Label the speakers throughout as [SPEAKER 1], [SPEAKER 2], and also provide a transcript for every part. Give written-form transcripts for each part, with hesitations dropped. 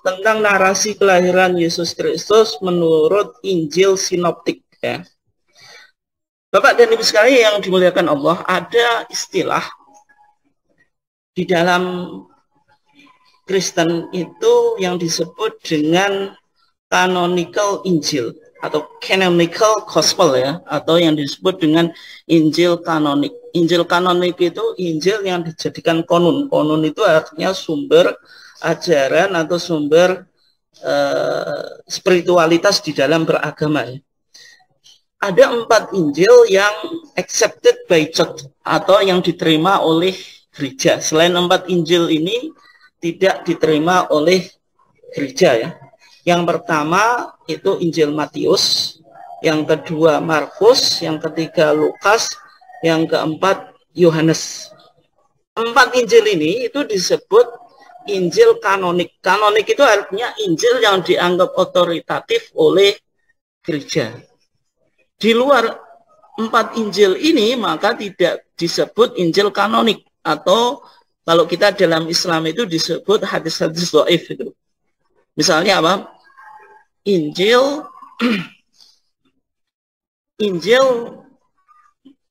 [SPEAKER 1] tentang narasi kelahiran Yesus Kristus menurut Injil Sinoptik ya. Bapak dan Ibu sekalian yang dimuliakan Allah, ada istilah di dalam Kristen itu yang disebut dengan canonical Injil atau canonical gospel ya, atau yang disebut dengan Injil kanonik. Injil kanonik itu Injil yang dijadikan konun. Konun itu artinya sumber ajaran atau sumber spiritualitas di dalam beragama ya. Ada 4 Injil yang accepted by church atau yang diterima oleh gereja. Selain 4 Injil ini tidak diterima oleh gereja ya. Yang pertama itu Injil Matius, yang kedua Markus, yang ketiga Lukas, yang keempat Yohanes. 4 Injil ini itu disebut Injil kanonik. Kanonik itu artinya Injil yang dianggap otoritatif oleh gereja. Di luar 4 Injil ini maka tidak disebut Injil kanonik, atau kalau kita dalam Islam itu disebut hadis-hadis dhaif itu. Misalnya apa? Injil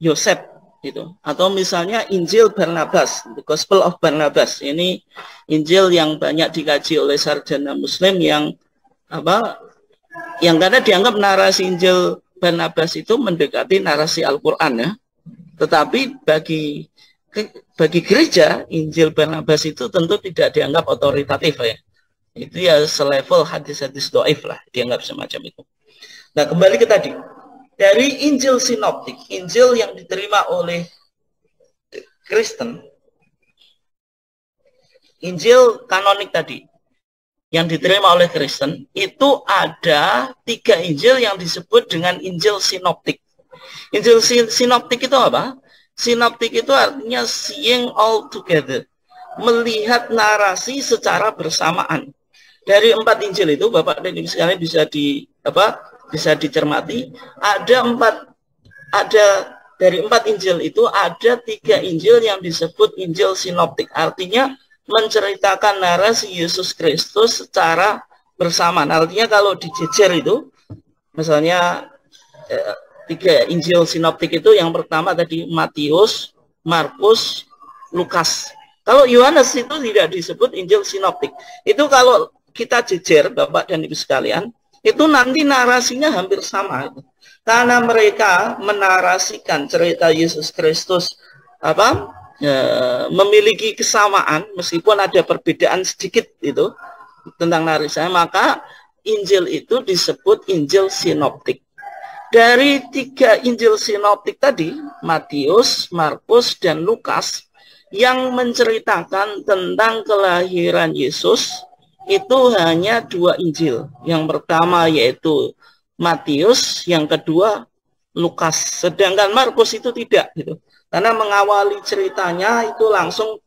[SPEAKER 1] Yosef gitu, atau misalnya Injil Barnabas, the Gospel of Barnabas. Ini Injil yang banyak dikaji oleh sarjana Muslim yang apa? Yang karena dianggap narasi Injil Barnabas itu mendekati narasi Al-Quran ya. Tetapi bagi gereja, Injil Barnabas itu tentu tidak dianggap otoritatif ya. Itu ya selevel hadis-hadis dhaif lah, dianggap semacam itu. Nah, kembali ke tadi. Dari Injil Sinoptik, Injil yang diterima oleh Kristen, Injil kanonik tadi, yang diterima oleh Kristen, itu ada 3 Injil yang disebut dengan Injil Sinoptik. Injil Sinoptik itu apa? Sinoptik itu artinya seeing all together, melihat narasi secara bersamaan. Dari 4 Injil itu, Bapak dan Ibu sekalian bisa dicermati, dari 4 Injil itu ada 3 Injil yang disebut Injil Sinoptik, artinya menceritakan narasi Yesus Kristus secara bersamaan. Artinya kalau dijejer itu, misalnya 3 Injil Sinoptik itu, yang pertama tadi Matius, Markus, Lukas. Kalau Yohanes itu tidak disebut Injil Sinoptik. Itu kalau kita jejer, Bapak dan Ibu sekalian, itu nanti narasinya hampir sama. Karena mereka menarasikan cerita Yesus Kristus memiliki kesamaan meskipun ada perbedaan sedikit itu tentang narasinya, maka Injil itu disebut Injil Sinoptik. Dari 3 Injil Sinoptik tadi, Matius, Markus, dan Lukas, yang menceritakan tentang kelahiran Yesus itu hanya 2 Injil. Yang pertama yaitu Matius, yang kedua Lukas. Sedangkan Markus itu tidak gitu. Karena mengawali ceritanya itu langsung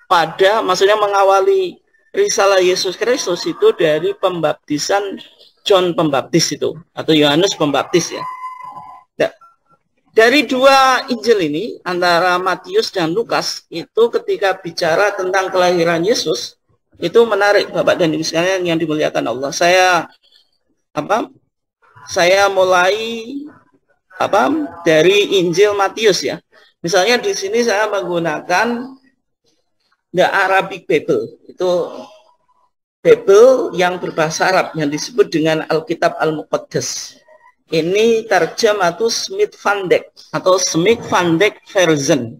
[SPEAKER 1] maksudnya mengawali risalah Yesus Kristus itu dari pembaptisan John Pembaptis itu, atau Yohanes Pembaptis ya. Nah, dari 2 Injil ini, antara Matius dan Lukas, itu ketika bicara tentang kelahiran Yesus, itu menarik Bapak dan Ibu sekalian yang dimuliakan Allah. Saya mulai dari Injil Matius ya. Misalnya di sini saya menggunakan The Arabic Bible. Itu Bible yang berbahasa Arab yang disebut dengan Alkitab Al-Muqaddas. Ini terjemah Smith Van Dyck atau Smith Van Dyck version.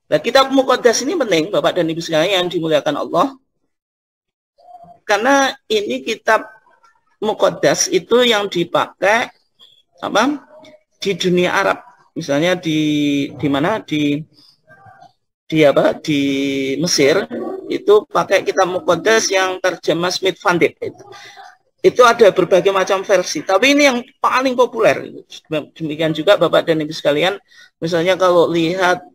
[SPEAKER 1] Nah, kitab Muqaddas ini penting Bapak dan Ibu sekalian yang dimuliakan Allah. Karena ini kitab Muqaddas itu yang dipakai di dunia Arab. Misalnya di mana di Mesir itu pakai kitab Muqaddas yang terjemah Smith Van Dyck itu ada berbagai macam versi, tapi ini yang paling populer. Demikian juga Bapak dan Ibu sekalian, misalnya kalau lihat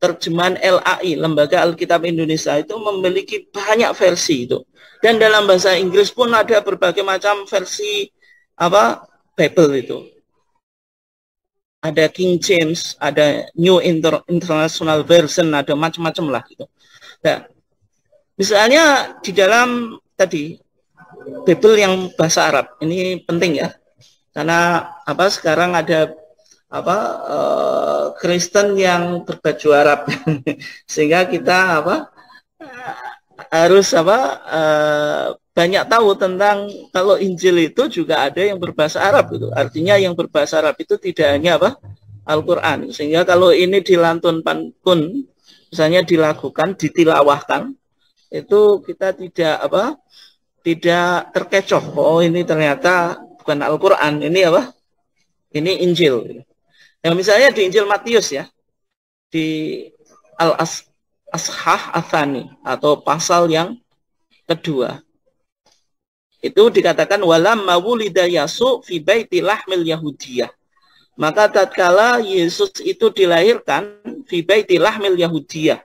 [SPEAKER 1] terjemahan LAI, Lembaga Alkitab Indonesia, itu memiliki banyak versi itu, dan dalam bahasa Inggris pun ada berbagai macam versi Bible itu. Ada King James, ada New International Version, ada macam-macam lah gitu. Nah, misalnya di dalam tadi Bible yang bahasa Arab ini penting ya, karena apa sekarang ada apa Kristen yang berbaju Arab sehingga kita apa harus apa banyak tahu tentang kalau Injil itu juga ada yang berbahasa Arab itu. Artinya yang berbahasa Arab itu tidak hanya apa Al-Qur'an. Sehingga kalau ini dilantunkan pun misalnya dilakukan, ditilawahkan, itu kita tidak apa tidak terkecoh. Oh, ini ternyata bukan Al-Qur'an, ini apa? Ini Injil. Yang misalnya di Injil Matius ya. Di Al-Ashah Athani atau pasal yang kedua. Itu dikatakan walam mawulida Yasu fi baiti lahmil Yahudiyah. Maka tatkala Yesus itu dilahirkan fi baiti lahmil Yahudiyah,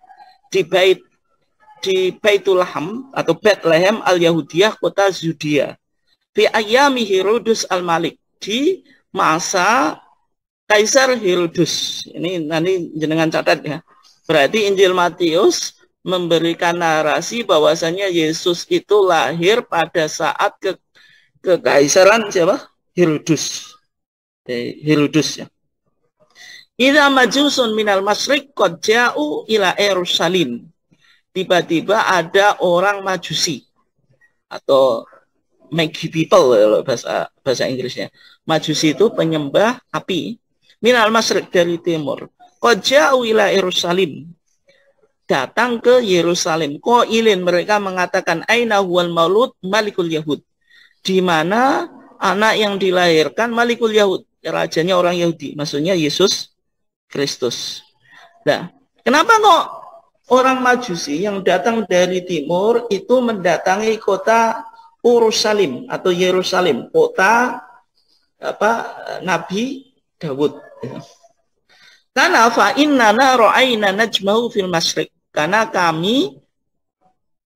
[SPEAKER 1] di Baitul Lahm atau Bethlehem al-Yahudiyah kota Yudea. Fi ayami Herodes al-Malik, di masa Kaisar Herodes. Ini nanti jenengan catat ya. Berarti Injil Matius memberikan narasi bahwasanya Yesus itu lahir pada saat kekaisaran siapa? Herodes. Herodes ya. Idza majusun minal masyriq qad ja'u ila Yerusalem. Tiba-tiba ada orang Majusi atau Magi people bahasa Inggrisnya. Majusi itu penyembah api. Minal masyriq dari timur. Qad ja'u ila Yerusalem. Datang ke Yerusalem. Qailin mereka mengatakan aina huwal maulud malikul Yahud. Di mana anak yang dilahirkan Malikul Yahud, rajanya orang Yahudi, maksudnya Yesus Kristus. Nah, kenapa kok orang Majusi yang datang dari timur itu mendatangi kota Urushalim atau Yerusalem, kota apa Nabi Daud. Karena fa innana ra'ayna najmahu fil masyriq. Karena kami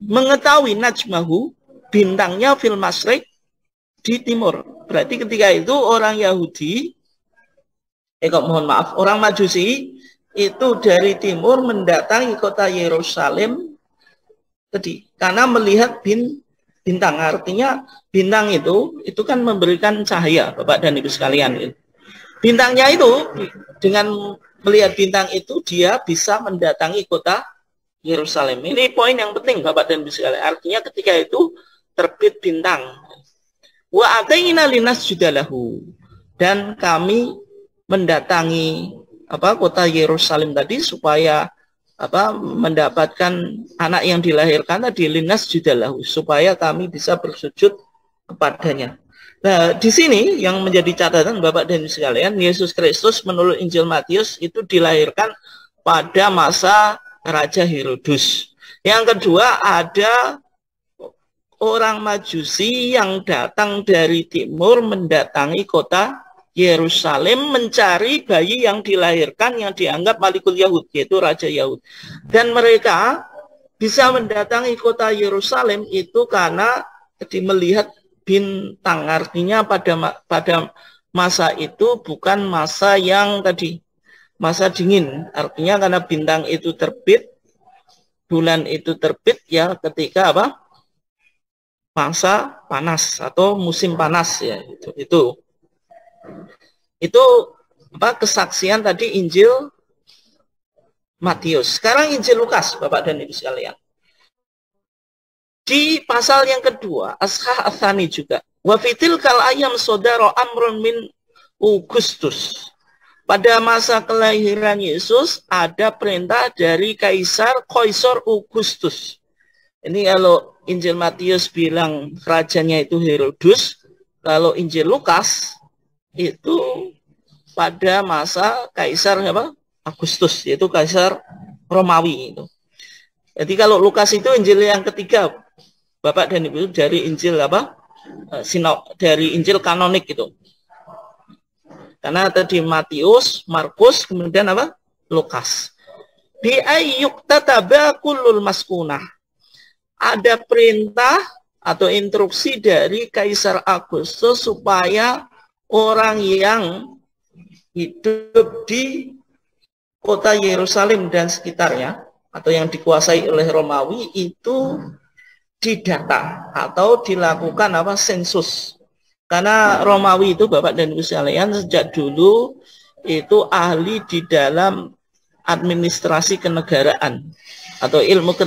[SPEAKER 1] mengetahui najmahu, bintangnya fil masyriq, di timur. Berarti ketika itu orang Yahudi, mohon maaf, orang Majusi itu dari timur mendatangi kota Yerusalem tadi karena melihat bintang. Artinya bintang itu kan memberikan cahaya, Bapak dan Ibu sekalian. Bintangnya itu dengan melihat bintang itu dia bisa mendatangi kota Yerusalem. Ini poin yang penting Bapak dan Ibu sekalian. Artinya ketika itu terbit bintang. Wa ataina linas judalahu, dan kami mendatangi kota Yerusalem tadi supaya mendapatkan anak yang dilahirkan tadi linas judalahu, supaya kami bisa bersujud kepadanya. Nah, di sini yang menjadi catatan Bapak dan Ibu sekalian, Yesus Kristus menurut Injil Matius itu dilahirkan pada masa Raja Herodes. Yang kedua ada orang Majusi yang datang dari timur mendatangi kota Yerusalem mencari bayi yang dilahirkan yang dianggap Malikul Yahud, yaitu Raja Yahud. Dan mereka bisa mendatangi kota Yerusalem itu karena melihat bintang. Artinya pada masa itu bukan masa yang masa dingin. Artinya karena bintang itu terbit, bulan itu terbit ya ketika masa panas atau musim panas ya itu kesaksian tadi Injil Matius. Sekarang Injil Lukas Bapak dan Ibu sekalian. Di pasal yang kedua Ashah Athani juga. Wa fitil kal ayam sodaro amrun min Augustus. Pada masa kelahiran Yesus ada perintah dari Kaisar Augustus. Ini kalau Injil Matius bilang rajanya itu Herodes, kalau Injil Lukas itu pada masa Kaisar Agustus, yaitu Kaisar Romawi itu. Jadi kalau Lukas itu Injil yang ketiga, Bapak dan Ibu, dari Injil dari Injil kanonik itu. Karena tadi Matius, Markus, kemudian Lukas. Bi ayyuk tataba kullul maskunah. Ada perintah atau instruksi dari Kaisar Agustus supaya orang yang hidup di kota Yerusalem dan sekitarnya atau yang dikuasai oleh Romawi itu didata atau dilakukan apa sensus. Karena Romawi itu Bapak dan Ibu sekalian sejak dulu itu ahli di dalam administrasi kenegaraan atau ilmu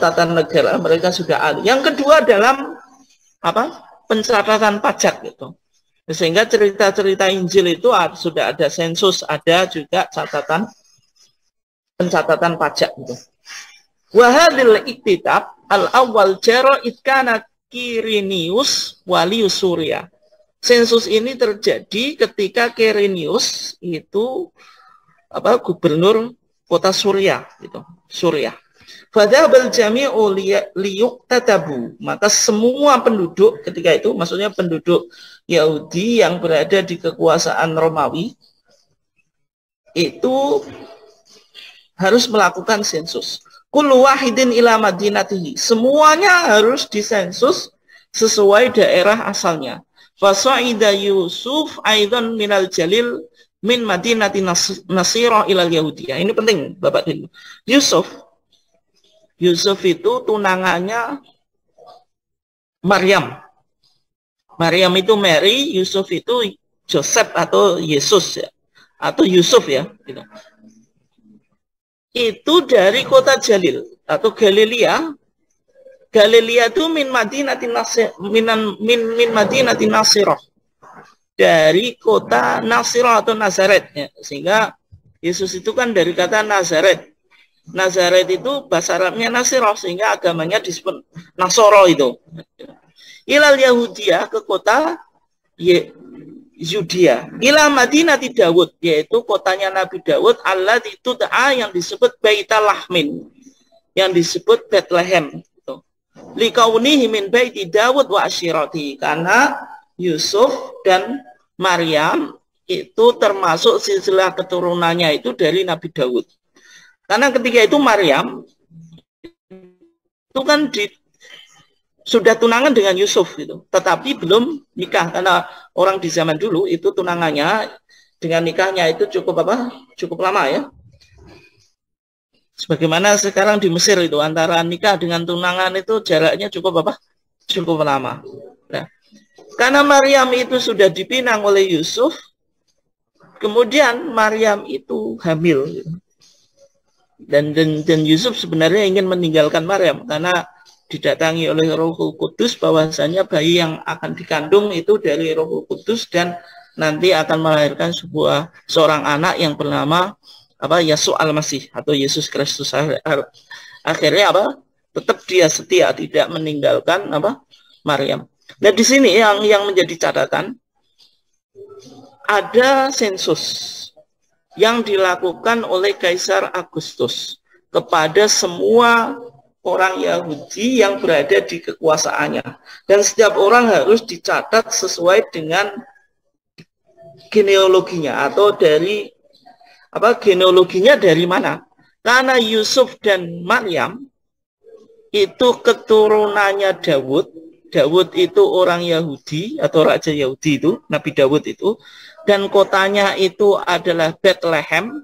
[SPEAKER 1] tata negara, mereka sudah ahli. Yang kedua dalam apa? Pencatatan pajak gitu. Sehingga cerita-cerita Injil itu sudah ada sensus, ada juga pencatatan pajak gitu. Wahadil iktitab al-awwal jaro itkana Quirinius walius Suria. Sensus ini terjadi ketika Quirinius itu gubernur kota Suria gitu, Suria. Fadhabal jami'u liyuqtatabu. Maka semua penduduk ketika itu, maksudnya penduduk Yahudi yang berada di kekuasaan Romawi itu harus melakukan sensus. Kullu wahidin ila madinatihi. Semuanya harus disensus sesuai daerah asalnya. Fasa'ida Yusuf aidan minal jalil min madinati Nasirah ilal Yahudiyah. Ini penting Bapak Ibu. Yusuf itu tunangannya Maryam. Maryam itu Mary, Yusuf itu Joseph atau Yesus ya. Atau Yusuf ya, gitu. Itu dari kota Jalil atau Galilea. Galilea itu min Madinati Nasirah. Dari kota Nasirah atau Nazaret ya. Sehingga Yesus itu kan dari kata Nazaret. Nazaret itu bahasa Arabnya Nasirah, sehingga agamanya disebut Nasoro itu. Ilal Yahudiyah, ke kota Yudea. Ila Madinati Dawud, yaitu kotanya Nabi Dawud, allati tud'a, yang disebut Baitalahmin, yang disebut Bethlehem. Likaunihi min baiti Dawud wa asyirati, karena Yusuf dan Maryam itu termasuk silsilah keturunannya itu dari Nabi Dawud. Karena ketika itu Maryam itu kan sudah tunangan dengan Yusuf gitu, tetapi belum nikah, karena orang di zaman dulu itu tunangannya dengan nikahnya itu cukup lama ya. Sebagaimana sekarang di Mesir itu antara nikah dengan tunangan itu jaraknya cukup lama. Nah, karena Maryam itu sudah dipinang oleh Yusuf, kemudian Maryam itu hamil gitu. Dan Yusuf sebenarnya ingin meninggalkan Maryam karena didatangi oleh Roh Kudus bahwasanya bayi yang akan dikandung itu dari Roh Kudus dan nanti akan melahirkan seorang anak yang bernama Yesus Al-Masih atau Yesus Kristus. Akhirnya tetap dia setia tidak meninggalkan Maryam. Nah, di sini yang menjadi catatan ada sensus yang dilakukan oleh Kaisar Agustus kepada semua orang Yahudi yang berada di kekuasaannya, dan setiap orang harus dicatat sesuai dengan genealoginya atau dari genealoginya dari mana. Karena Yusuf dan Maryam itu keturunannya Dawud. Dawud itu orang Yahudi atau raja Yahudi itu, Nabi Dawud itu, dan kotanya itu adalah Bethlehem.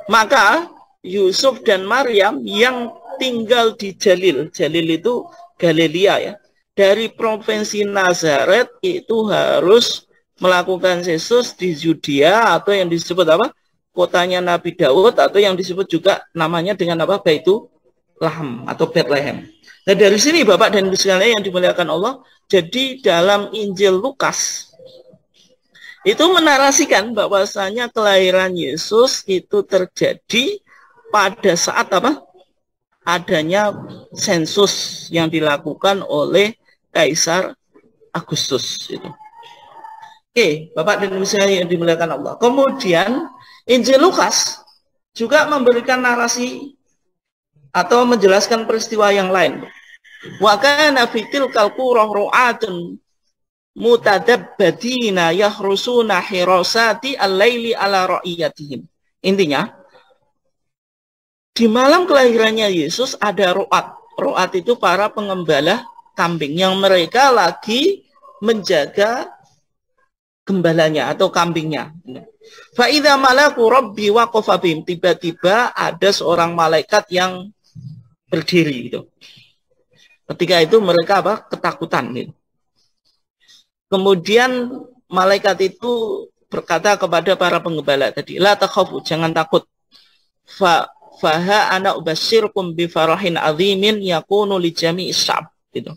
[SPEAKER 1] Maka Yusuf dan Maryam yang tinggal di Jalil, Jalil itu Galilea ya, dari provinsi Nazaret itu harus melakukan sensus di Yudea atau yang disebut kotanya Nabi Daud, atau yang disebut juga namanya dengan Baitulaham atau Bethlehem. Nah, dari sini Bapak dan Ibu sekalian yang dimuliakan Allah, jadi dalam Injil Lukas itu menarasikan bahwasanya kelahiran Yesus itu terjadi pada saat adanya sensus yang dilakukan oleh Kaisar Agustus itu. Oke, Bapak dan Ibu sekalian yang dimuliakan Allah. Kemudian Injil Lukas juga memberikan narasi atau menjelaskan peristiwa yang lain. Wa kana fi tilkal qura ru'atun mutadabbadina yahrusuna hirasati al-laili ala ra'iyatihim. Intinya, di malam kelahirannya Yesus ada ru'at. Ru'at itu para pengembala kambing yang mereka lagi menjaga gembalanya atau kambingnya. Fa idza malaku rabbi waqafa bihim, tiba-tiba ada seorang malaikat yang berdiri gitu. Ketika itu mereka apa? Ketakutan gitu. Kemudian malaikat itu berkata kepada para penggembala tadi, la takhafu, jangan takut. Faha ana ubasyirkum bi farahin azimin yakunu li jami'is sya'b gitu.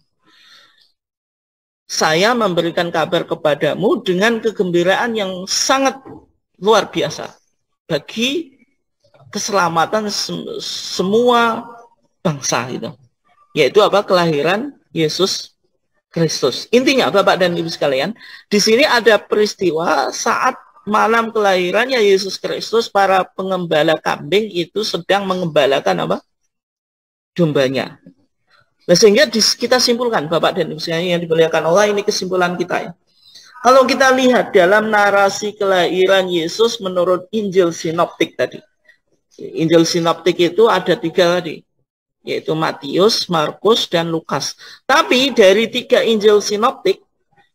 [SPEAKER 1] Saya memberikan kabar kepadamu dengan kegembiraan yang sangat luar biasa bagi keselamatan semua bangsa itu. Yaitu apa? Kelahiran Yesus Kristus. Intinya Bapak dan Ibu sekalian, di sini ada peristiwa saat malam kelahirannya Yesus Kristus, para pengembala kambing itu sedang mengembalakan apa? Dombanya. Nah, sehingga kita simpulkan Bapak dan Ibu sekalian yang dimuliakan Allah, ini kesimpulan kita ya. Kalau kita lihat dalam narasi kelahiran Yesus menurut Injil Sinoptik tadi. Injil Sinoptik itu ada 3 tadi, yaitu Matius, Markus, dan Lukas. Tapi dari 3 Injil Sinoptik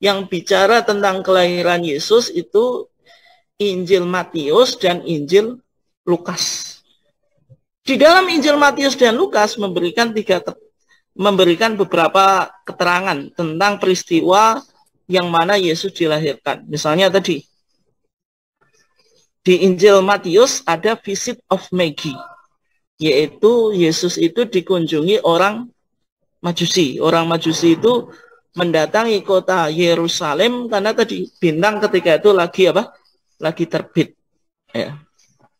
[SPEAKER 1] yang bicara tentang kelahiran Yesus itu Injil Matius dan Injil Lukas. Di dalam Injil Matius dan Lukas memberikan beberapa keterangan tentang peristiwa yang mana Yesus dilahirkan. Misalnya tadi, di Injil Matius ada visit of Magi, yaitu Yesus itu dikunjungi orang Majusi. Orang Majusi itu mendatangi kota Yerusalem karena tadi bintang ketika itu lagi apa? Lagi terbit. Ya.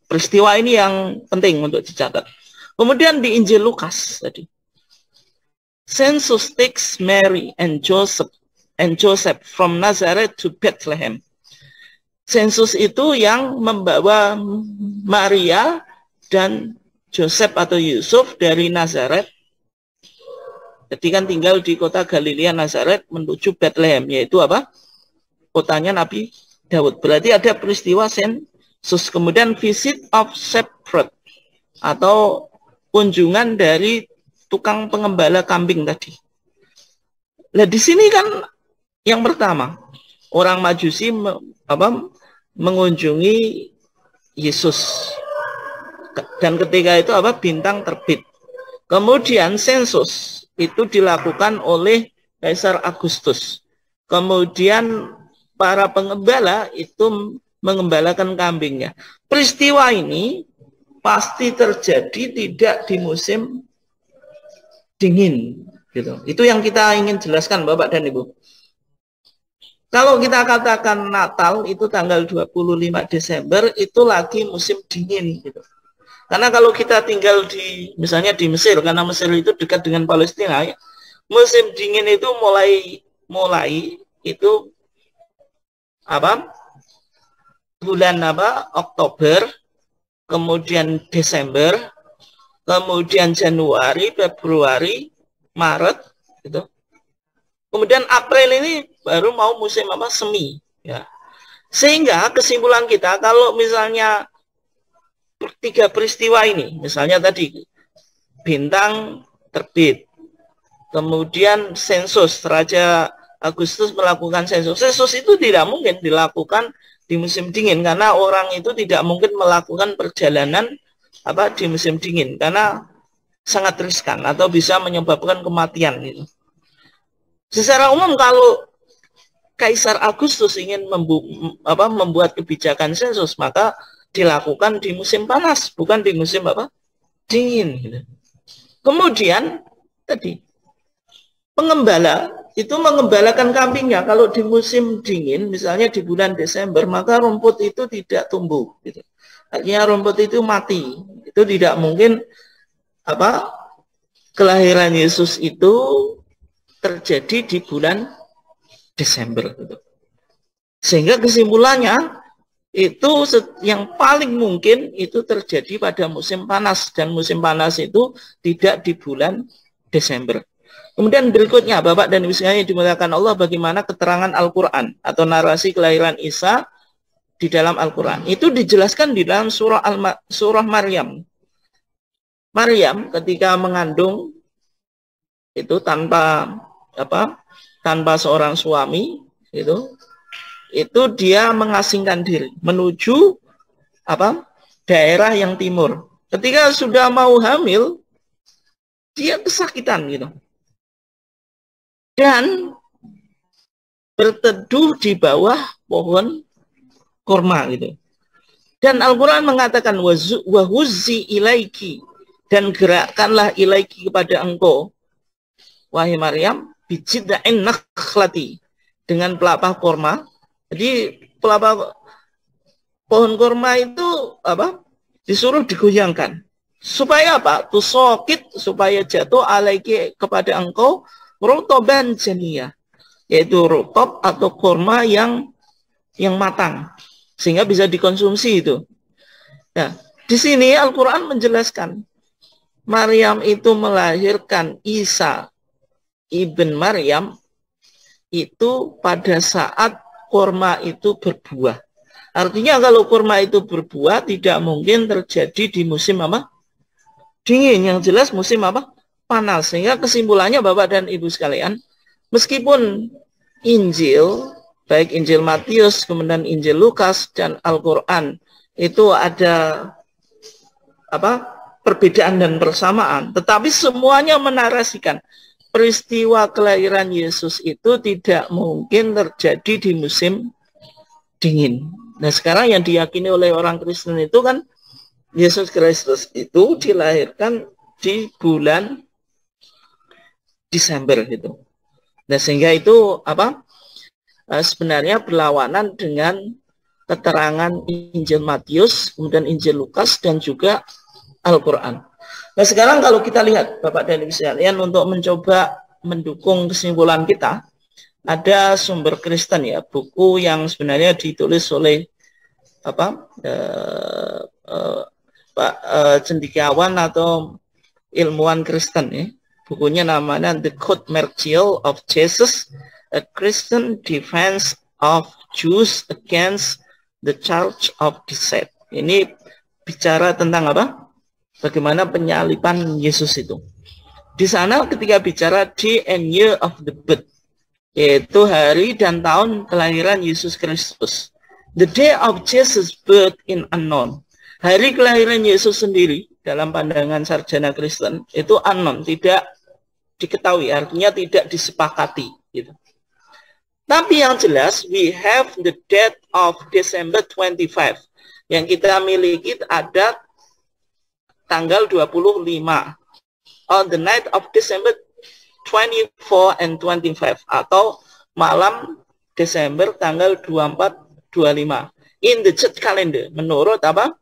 [SPEAKER 1] Peristiwa ini yang penting untuk dicatat. Kemudian di Injil Lukas tadi, Census takes Mary and Joseph from Nazareth to Bethlehem. Sensus itu yang membawa Maria dan Joseph atau Yusuf dari Nazaret. Jadi kan tinggal di kota Galilea Nazaret menuju Bethlehem, yaitu apa? Kotanya Nabi Daud. Berarti ada peristiwa sensus. Kemudian visit of shepherd atau kunjungan dari tukang pengembala kambing tadi. Nah, di sini kan yang pertama, orang Majusi mengunjungi Yesus. Dan ketika itu apa? Bintang terbit. Kemudian sensus itu dilakukan oleh Kaisar Agustus. Kemudian para pengembala itu mengembalakan kambingnya. Peristiwa ini pasti terjadi tidak di musim dingin gitu. Itu yang kita ingin jelaskan Bapak dan Ibu. Kalau kita katakan Natal itu tanggal 25 Desember itu lagi musim dingin gitu. Karena kalau kita tinggal di misalnya di Mesir, karena Mesir itu dekat dengan Palestina ya, musim dingin itu mulai itu apa? Bulan apa? Oktober, kemudian Desember, kemudian Januari, Februari, Maret gitu. Kemudian April ini baru mau musim apa? Semi ya. Sehingga kesimpulan kita kalau misalnya 3 peristiwa ini, misalnya tadi bintang terbit, kemudian sensus, Raja Agustus melakukan sensus. Sensus itu tidak mungkin dilakukan di musim dingin karena orang itu tidak mungkin melakukan perjalanan apa di musim dingin karena sangat riskan atau bisa menyebabkan kematian gitu. Secara umum kalau Kaisar Agustus ingin membuat kebijakan sensus, maka dilakukan di musim panas, bukan di musim apa? Dingin gitu. Kemudian tadi pengembala itu mengembalakan kambingnya. Kalau di musim dingin, misalnya di bulan Desember, maka rumput itu tidak tumbuh gitu. Artinya rumput itu mati. Itu tidak mungkin apa? Kelahiran Yesus itu terjadi di bulan Desember gitu. Sehingga kesimpulannya itu yang paling mungkin itu terjadi pada musim panas, dan musim panas itu tidak di bulan Desember. Kemudian berikutnya Bapak dan Ibu sekalian dimuliakan Allah, bagaimana keterangan Al-Quran atau narasi kelahiran Isa di dalam Al-Quran. Itu dijelaskan di dalam surah Maryam. Maryam ketika mengandung itu tanpa seorang suami itu dia mengasingkan diri menuju daerah yang timur. Ketika sudah mau hamil, dia kesakitan gitu. Dan berteduh di bawah pohon kurma gitu. Dan Al-Quran mengatakan wahuzzi ilaiki, dan gerakkanlah ilaiki kepada engkau, wahai Maryam, bijid'in nakhlati, dengan pelapa kurma. Jadi pelapa pohon kurma itu apa? Disuruh digoyangkan. Supaya apa? Tusokit, supaya jatuh alaiki kepada engkau rutoban janiya, yaitu rutop atau kurma yang matang, sehingga bisa dikonsumsi itu. Nah, di sini Al-Quran menjelaskan Maryam itu melahirkan Isa ibn Maryam itu pada saat kurma itu berbuah. Artinya kalau kurma itu berbuah tidak mungkin terjadi di musim apa? Dingin. Yang jelas musim apa? Panas. Sehingga kesimpulannya Bapak dan Ibu sekalian, meskipun Injil, baik Injil Matius, kemudian Injil Lukas dan Al-Quran itu ada apa? Perbedaan dan persamaan, tetapi semuanya menarasikan peristiwa kelahiran Yesus itu tidak mungkin terjadi di musim dingin. Nah, sekarang yang diyakini oleh orang Kristen itu kan Yesus Kristus itu dilahirkan di bulan Desember gitu. Nah, sehingga itu apa? Sebenarnya berlawanan dengan keterangan Injil Matius, kemudian Injil Lukas dan juga Al-Quran. Nah, sekarang kalau kita lihat Bapak dan Ibu sekalian, untuk mencoba mendukung kesimpulan kita, ada sumber Kristen ya, buku yang sebenarnya ditulis oleh apa Pak cendekiawan atau ilmuwan Kristen ya. Bukunya namanya The Court-Martial of Jesus, A Christian Defense of Jews Against the Charge of Deceit. Ini bicara tentang apa? Bagaimana penyaliban Yesus itu. Di sana ketika bicara day and year of the birth, yaitu hari dan tahun kelahiran Yesus Kristus. The day of Jesus' birth in unknown. Hari kelahiran Yesus sendiri dalam pandangan sarjana Kristen itu unknown, tidak diketahui, artinya tidak disepakati gitu. Tapi yang jelas we have the date of December 25. Yang kita miliki ada tanggal 25. On the night of December 24 and 25, atau malam Desember tanggal 24-25 in the church calendar, menurut apa?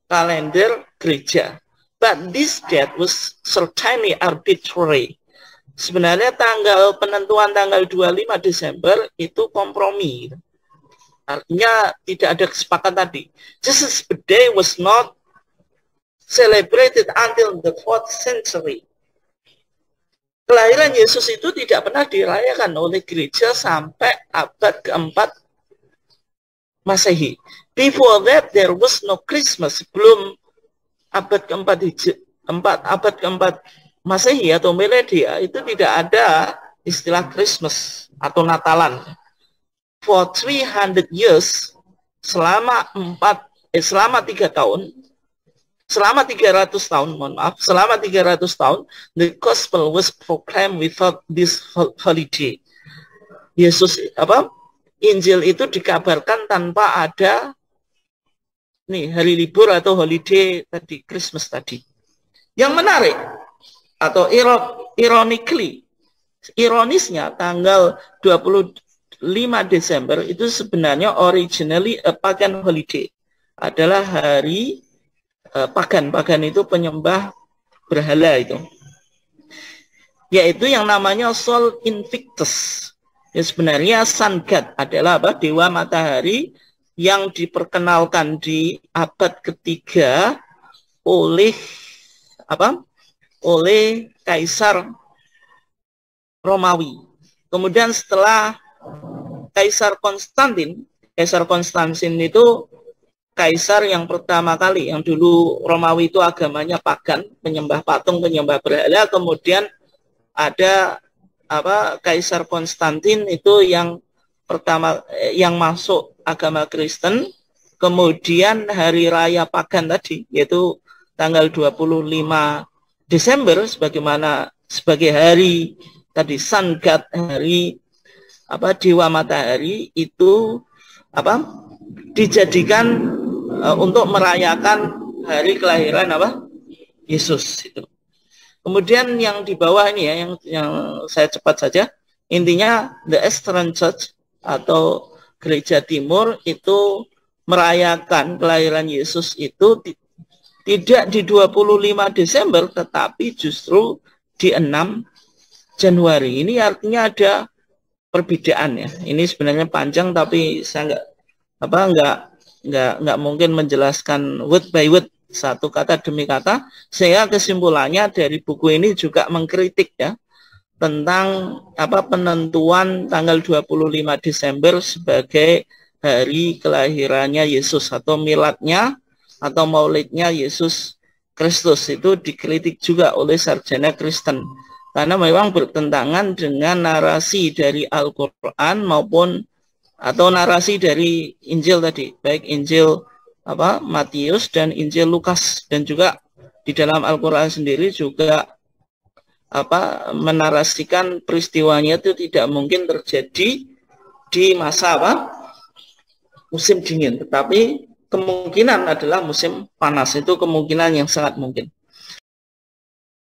[SPEAKER 1] Kalender gereja. But this date was certainly arbitrary. Sebenarnya penentuan tanggal 25 Desember itu kompromi. Artinya tidak ada kesepakatan tadi. Jesus' birthday was not celebrated until the 4th century. Kelahiran Yesus itu tidak pernah dirayakan oleh gereja sampai abad keempat Masehi. Before that there was no Christmas. Sebelum abad keempat Masehi atau Miledia itu tidak ada istilah Christmas atau Natalan. For 300 years, selama 300 tahun, selama 300 tahun, the gospel was proclaimed without this holiday. Injil itu dikabarkan tanpa ada hari libur atau holiday tadi, Christmas tadi. Yang menarik atau ironisnya tanggal 25 Desember itu sebenarnya originally a pagan holiday, adalah hari pagan itu penyembah berhala itu, yaitu yang namanya Sol Invictus. Ya, sebenarnya Sun God adalah apa? Dewa matahari yang diperkenalkan di abad ketiga oleh Kaisar Romawi. Kemudian setelah Kaisar Konstantin itu kaisar yang pertama kali, yang dulu Romawi itu agamanya pagan, penyembah patung, penyembah berhala. Kemudian ada Kaisar Konstantin itu yang pertama yang masuk agama Kristen. Kemudian hari raya pagan tadi, yaitu tanggal 25 Desember sebagaimana sebagai hari tadi sun god, hari dewa matahari itu dijadikan untuk merayakan hari kelahiran Yesus itu. Kemudian yang di bawah ini ya, yang saya cepat saja, intinya the Eastern Church atau Gereja Timur itu merayakan kelahiran Yesus itu tidak di 25 Desember, tetapi justru di 6 Januari. Ini artinya ada perbedaan ya. Ini sebenarnya panjang, tapi saya nggak mungkin menjelaskan word by word, satu kata demi kata. Sehingga kesimpulannya dari buku ini juga mengkritik ya tentang penentuan tanggal 25 Desember sebagai hari kelahirannya Yesus atau miladnya atau maulidnya Yesus Kristus. Itu dikritik juga oleh sarjana Kristen karena memang bertentangan dengan narasi dari Al-Quran maupun atau narasi dari Injil tadi, baik Injil Matius dan Injil Lukas, dan juga di dalam Al-Quran sendiri juga menarasikan peristiwanya itu tidak mungkin terjadi di masa musim dingin, tetapi kemungkinan adalah musim panas. Itu kemungkinan yang sangat mungkin.